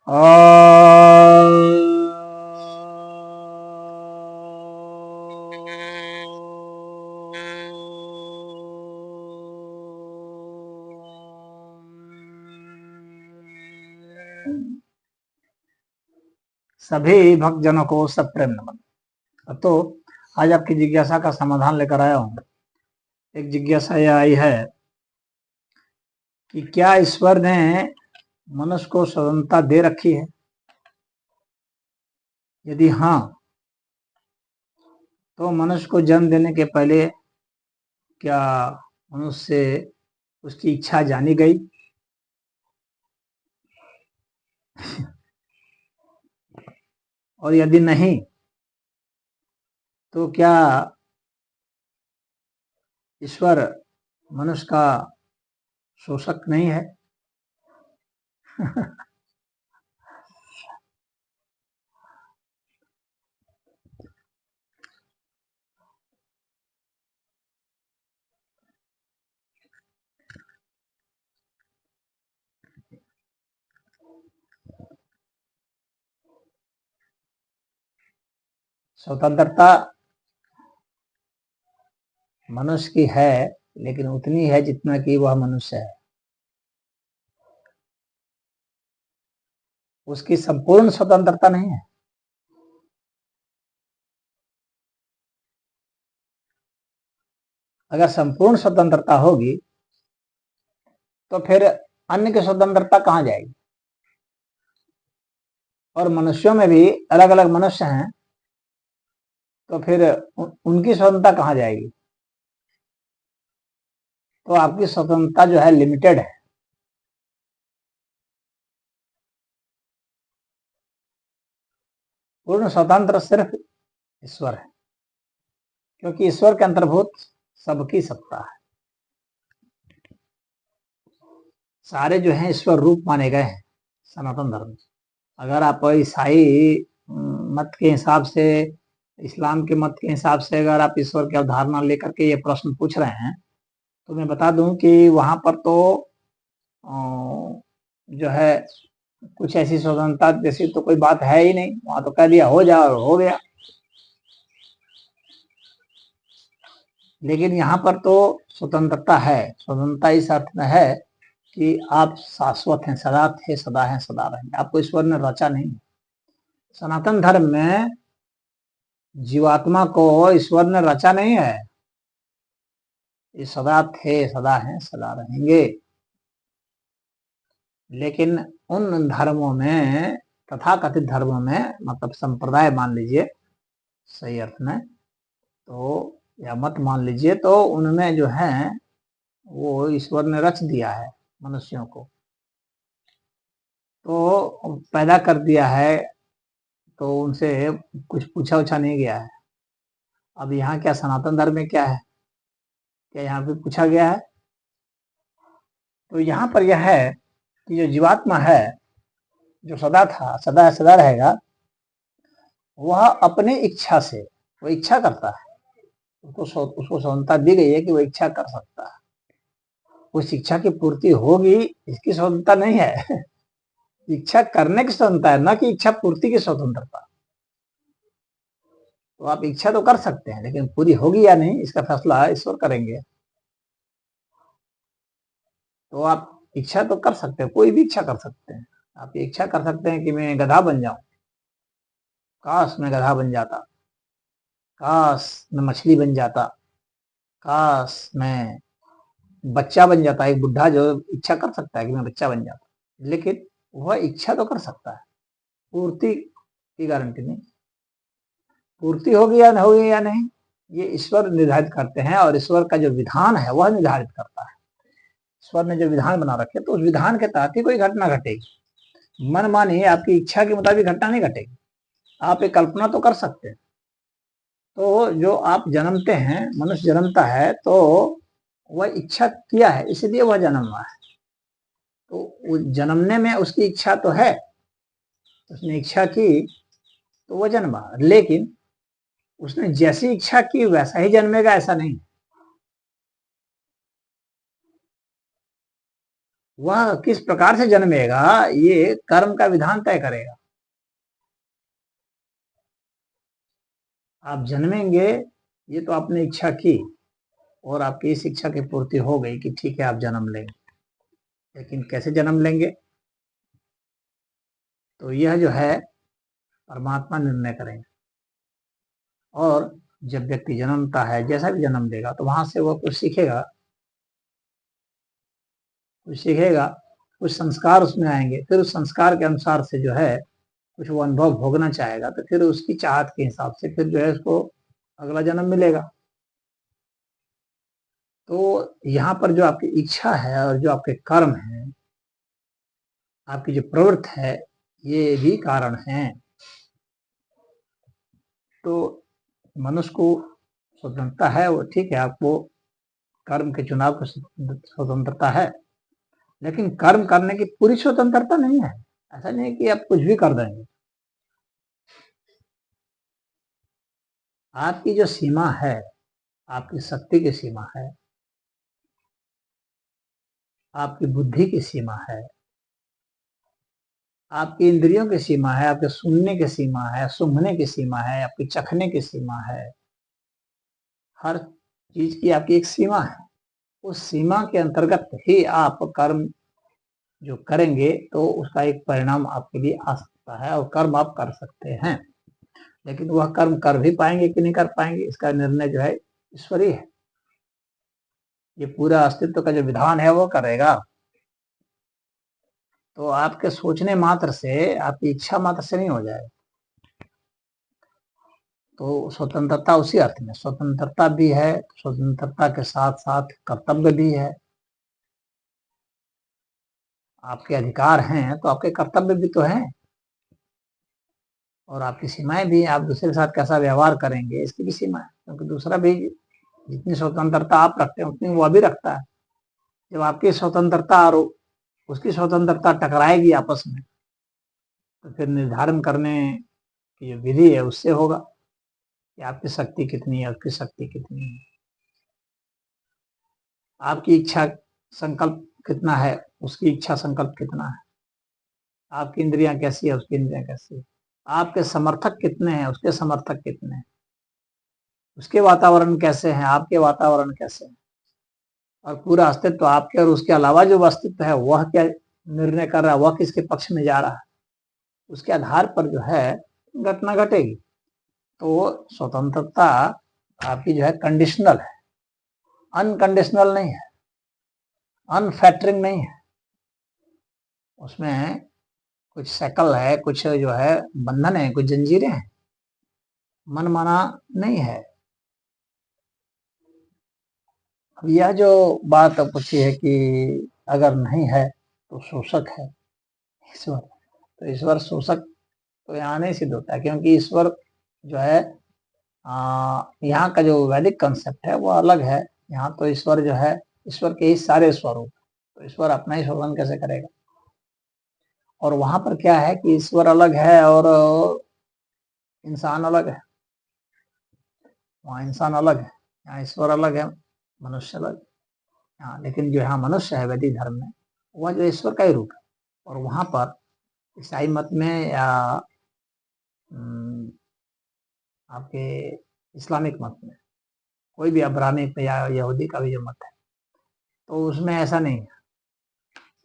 सभी भक्तजनों को सब प्रेम नमन। तो आज आपकी जिज्ञासा का समाधान लेकर आया हूं। एक जिज्ञासा यह आई है कि क्या ईश्वर ने मनुष्य को स्वतंत्रता दे रखी है? यदि हाँ, तो मनुष्य को जन्म देने के पहले क्या मनुष्य से उसकी इच्छा जानी गई? और यदि नहीं, तो क्या ईश्वर मनुष्य का शोषक नहीं है? स्वतंत्रता मनुष्य की है, लेकिन उतनी है जितना कि वह मनुष्य है। उसकी संपूर्ण स्वतंत्रता नहीं है। अगर संपूर्ण स्वतंत्रता होगी तो फिर अन्य की स्वतंत्रता कहां जाएगी? और मनुष्यों में भी अलग अलग मनुष्य हैं, तो फिर उनकी स्वतंत्रता कहां जाएगी? तो आपकी स्वतंत्रता जो है लिमिटेड है। पूर्ण स्वतंत्र सिर्फ ईश्वर है, क्योंकि ईश्वर के अंतर्भूत सबकी सत्ता है। सारे जो हैं ईश्वर रूप माने गए हैं सनातन धर्म में। अगर आप ईसाई मत के हिसाब से, इस्लाम के मत के हिसाब से अगर आप ईश्वर की अवधारणा लेकर के ये प्रश्न पूछ रहे हैं, तो मैं बता दूं कि वहां पर तो जो है कुछ ऐसी स्वतंत्रता जैसी तो कोई बात है ही नहीं। वहां तो कह दिया हो जा और हो गया। लेकिन यहाँ पर तो स्वतंत्रता है। स्वतंत्रता इस अर्थ में है कि आप शाश्वत हैं, सदा थे, सदा हैं, सदा रहेंगे। आपको ईश्वर ने रचा नहीं। सनातन धर्म में जीवात्मा को ईश्वर ने रचा नहीं है। ये सदा थे, सदा हैं, सदा रहेंगे। लेकिन उन धर्मों में, तथाकथित धर्मों में, मतलब संप्रदाय मान लीजिए सही अर्थ में, तो या मत मान लीजिए, तो उनमें जो है वो ईश्वर ने रच दिया है मनुष्यों को, तो पैदा कर दिया है, तो उनसे कुछ पूछा उछा नहीं गया है। अब यहाँ क्या सनातन धर्म में क्या है? क्या यहाँ पे पूछा गया है? तो यहाँ पर यह है कि जो जीवात्मा है, जो सदा था, सदा है, सदा रहेगा, वह अपनी इच्छा से वो इच्छा करता है। उसको स्वतंत्रता दी गई है कि वो इच्छा कर सकता है। उस इच्छा की पूर्ति होगी, इसकी स्वतंत्रता नहीं है। इच्छा करने की स्वतंत्रता है, न कि इच्छा पूर्ति की स्वतंत्रता। तो आप इच्छा तो कर सकते हैं, लेकिन पूरी होगी या नहीं इसका फैसला ईश्वर करेंगे। तो आप इच्छा तो कर सकते हैं, कोई भी इच्छा कर सकते हैं। आप ये इच्छा कर सकते हैं कि मैं गधा बन जाऊं, काश मैं गधा बन जाता, काश मैं मछली बन जाता, काश मैं बच्चा बन जाता। एक बुढ़ा जो इच्छा कर सकता है कि मैं बच्चा बन जाता, लेकिन वह इच्छा तो कर सकता है, पूर्ति की गारंटी नहीं। पूर्ति होगी या नहीं ये ईश्वर निर्धारित करते हैं, और ईश्वर का जो विधान है वह निर्धारित करता है। ईश्वर ने जो विधान बना रखे, तो उस विधान के तहत ही कोई घटना घटेगी। मन मानिए आपकी इच्छा के मुताबिक घटना नहीं घटेगी। आप एक कल्पना तो कर सकते हैं। तो जो आप जन्मते हैं, मनुष्य जन्मता है, तो वह इच्छा किया है, इसलिए वह जन्म हुआ है। तो जन्मने में उसकी इच्छा तो है, उसने इच्छा की तो वह जन्मा। लेकिन उसने जैसी इच्छा की वैसा ही जन्मेगा ऐसा नहीं। वह किस प्रकार से जन्मेगा ये कर्म का विधान तय करेगा। आप जन्मेंगे, ये तो आपने इच्छा की और आपकी इस इच्छा की पूर्ति हो गई कि ठीक है आप जन्म लेंगे, लेकिन कैसे जन्म लेंगे तो यह जो है परमात्मा निर्णय करेंगे। और जब व्यक्ति जन्मता है, जैसा भी जन्म लेगा, तो वहां से वह कुछ सीखेगा, कुछ संस्कार उसमें आएंगे, फिर उस संस्कार के अनुसार से जो है कुछ वो अनुभव भोगना चाहेगा, तो फिर उसकी चाहत के हिसाब से फिर जो है उसको अगला जन्म मिलेगा। तो यहाँ पर जो आपकी इच्छा है और जो आपके कर्म है, आपकी जो प्रवृत्ति है, ये भी कारण है। तो मनुष्य को स्वतंत्रता है, वो ठीक है, आपको कर्म के चुनाव की स्वतंत्रता है, लेकिन कर्म करने की पूरी स्वतंत्रता नहीं है। ऐसा नहीं है कि आप कुछ भी कर देंगे। आपकी जो सीमा है, आपकी शक्ति की सीमा है, आपकी बुद्धि की सीमा है, आपकी इंद्रियों की सीमा है, आपके सुनने की सीमा है, सूंघने की सीमा है, आपकी चखने की सीमा है। हर चीज की आपकी एक सीमा है। उस सीमा के अंतर्गत ही आप कर्म जो करेंगे तो उसका एक परिणाम आपके लिए आ सकता है और कर्म आप कर सकते हैं। लेकिन वह कर्म कर भी पाएंगे कि नहीं कर पाएंगे, इसका निर्णय जो है ईश्वरीय है। ये पूरा अस्तित्व का जो विधान है वो करेगा। तो आपके सोचने मात्र से, आपकी इच्छा मात्र से नहीं हो जाएगा। तो स्वतंत्रता उसी अर्थ में, स्वतंत्रता भी है, स्वतंत्रता के साथ साथ कर्तव्य भी है। आपके अधिकार हैं तो आपके कर्तव्य भी तो हैं, और आपकी सीमाएं भी हैं। आप दूसरे के साथ कैसा व्यवहार करेंगे इसकी भी सीमा है, क्योंकि दूसरा भी जितनी स्वतंत्रता आप रखते हैं उतनी वह भी रखता है। जब आपकी स्वतंत्रता और उसकी स्वतंत्रता टकराएगी आपस में, तो फिर निर्धारण करने की जो विधि है उससे होगा कि आपकी शक्ति कितनी है, उसकी शक्ति कितनी है, आपकी इच्छा संकल्प कितना है, उसकी इच्छा संकल्प कितना है, आपकी इंद्रियां कैसी है, उसकी इंद्रियां कैसी है, आपके समर्थक कितने हैं, उसके समर्थक कितने हैं, उसके वातावरण कैसे हैं, आपके वातावरण कैसे हैं, और पूरा अस्तित्व आपके और उसके अलावा जो अस्तित्व है वह क्या निर्णय कर रहा है, वह किसके पक्ष में जा रहा है, उसके आधार पर जो है घटना घटेगी। तो स्वतंत्रता आपकी जो है कंडीशनल है, अनकंडीशनल नहीं है, अनफैक्टरिंग नहीं है। उसमें कुछ शकल है, कुछ जो है बंधन है, कुछ जंजीरें हैं, मन माना नहीं है। अब यह जो बात पूछी है कि अगर नहीं है तो शोषक है ईश्वर, तो ईश्वर शोषक तो यहाँ नहीं सिद्ध होता है, क्योंकि ईश्वर जो है यहाँ का जो वैदिक कंसेप्ट है वो अलग है। यहाँ तो ईश्वर जो है, ईश्वर के ही सारे स्वरूप, तो ईश्वर अपना ही शोषण कैसे करेगा। और वहां पर क्या है कि ईश्वर अलग है और इंसान अलग है। वहाँ इंसान अलग है, यहाँ ईश्वर अलग है, मनुष्य अलग है। हाँ, लेकिन जो यहाँ मनुष्य है वैदिक धर्म में, वह जो ईश्वर का ही रूप है। और वहां पर ईसाई मत में या आपके इस्लामिक मत में, कोई भी अब्राहमिक या यहूदी का भी जो मत है, तो उसमें ऐसा नहीं है।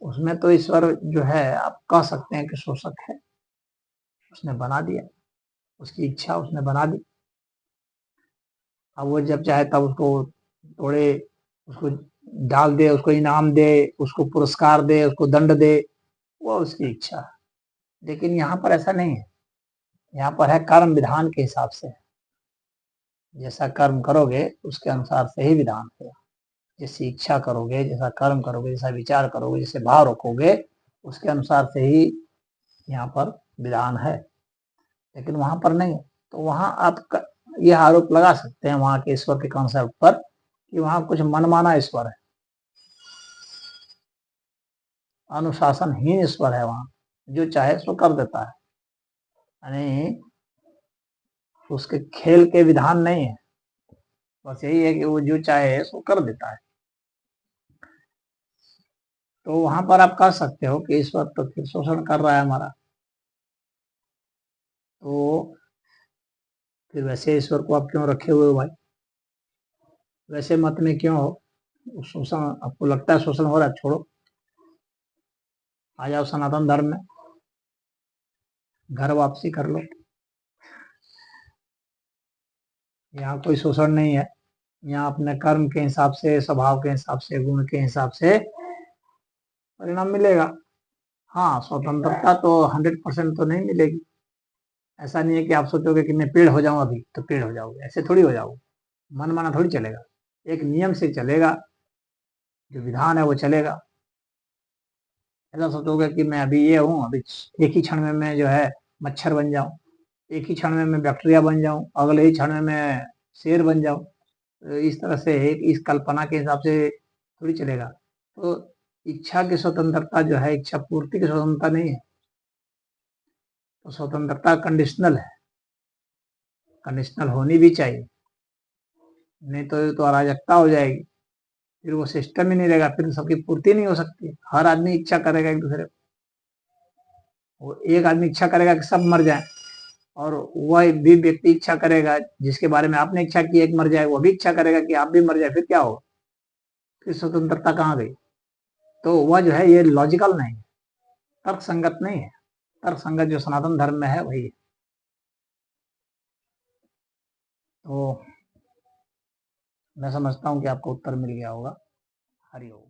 उसमें तो ईश्वर जो है आप कह सकते हैं कि शोषक है, उसने बना दिया, उसकी इच्छा उसने बना दी। अब वो जब चाहे तब उसको तोड़े, उसको डाल दे, उसको इनाम दे, उसको पुरस्कार दे, उसको दंड दे, वो उसकी इच्छा है। लेकिन यहाँ पर ऐसा नहीं है। यहाँ पर है कर्म विधान के हिसाब से, जैसा कर्म करोगे उसके अनुसार से ही विधान होगा। जैसी इच्छा करोगे, जैसा कर्म करोगे, जैसा विचार करोगे, जैसे भाव रखोगे, उसके अनुसार से ही यहाँ पर विधान है। लेकिन वहां पर नहीं। तो वहां आप यह आरोप लगा सकते हैं वहां के ईश्वर के कॉन्सेप्ट पर कि वहां कुछ मनमाना ईश्वर है, अनुशासनहीन ईश्वर है। वहां जो चाहे सो कर देता है, यानी उसके खेल के विधान नहीं है, बस यही है कि वो जो चाहे सो कर देता है। तो वहां पर आप कह सकते हो कि ईश्वर तो फिर शोषण कर रहा है हमारा, तो फिर वैसे ईश्वर को आप क्यों रखे हुए हो भाई, वैसे मत में क्यों हो, शोषण आपको लगता है शोषण हो रहा है, छोड़ो, आ जाओ सनातन धर्म में, घर वापसी कर लो। यहाँ कोई शोषण नहीं है, यहाँ अपने कर्म के हिसाब से, स्वभाव के हिसाब से, गुण के हिसाब से परिणाम मिलेगा। हाँ, स्वतंत्रता तो 100% तो नहीं मिलेगी। ऐसा नहीं है कि आप सोचोगे कि मैं पेड़ हो जाऊं अभी तो पेड़ हो जाओगे, ऐसे थोड़ी हो जाओगे, मन माना थोड़ी चलेगा, एक नियम से चलेगा, जो विधान है वो चलेगा। ऐसा सोचोगे कि मैं अभी ये हूँ, अभी एक ही क्षण में मैं जो है मच्छर बन जाऊं, एक ही क्षण में मैं बैक्टीरिया बन जाऊं, अगले ही क्षण में मैं शेर बन जाऊं, तो इस तरह से एक इस कल्पना के हिसाब से थोड़ी चलेगा। तो इच्छा की स्वतंत्रता जो है, इच्छा पूर्ति की स्वतंत्रता नहीं है, तो स्वतंत्रता कंडीशनल है, कंडीशनल होनी भी चाहिए, नहीं तो अराजकता हो जाएगी, फिर वो सिस्टम ही नहीं रहेगा, फिर सबकी पूर्ति नहीं हो सकती, हर आदमी इच्छा करेगा एक दूसरे को, वो एक आदमी इच्छा करेगा कि सब मर जाए, और वह भी व्यक्ति इच्छा करेगा जिसके बारे में आपने इच्छा की एक मर जाए, वो भी इच्छा करेगा कि आप भी मर जाए, फिर क्या होगा, फिर स्वतंत्रता कहाँ गई। तो वह जो है ये लॉजिकल नहीं है, तर्क संगत नहीं है, तर्क संगत जो सनातन धर्म में है वही है। तो मैं समझता हूँ कि आपको उत्तर मिल गया होगा। हरिओम।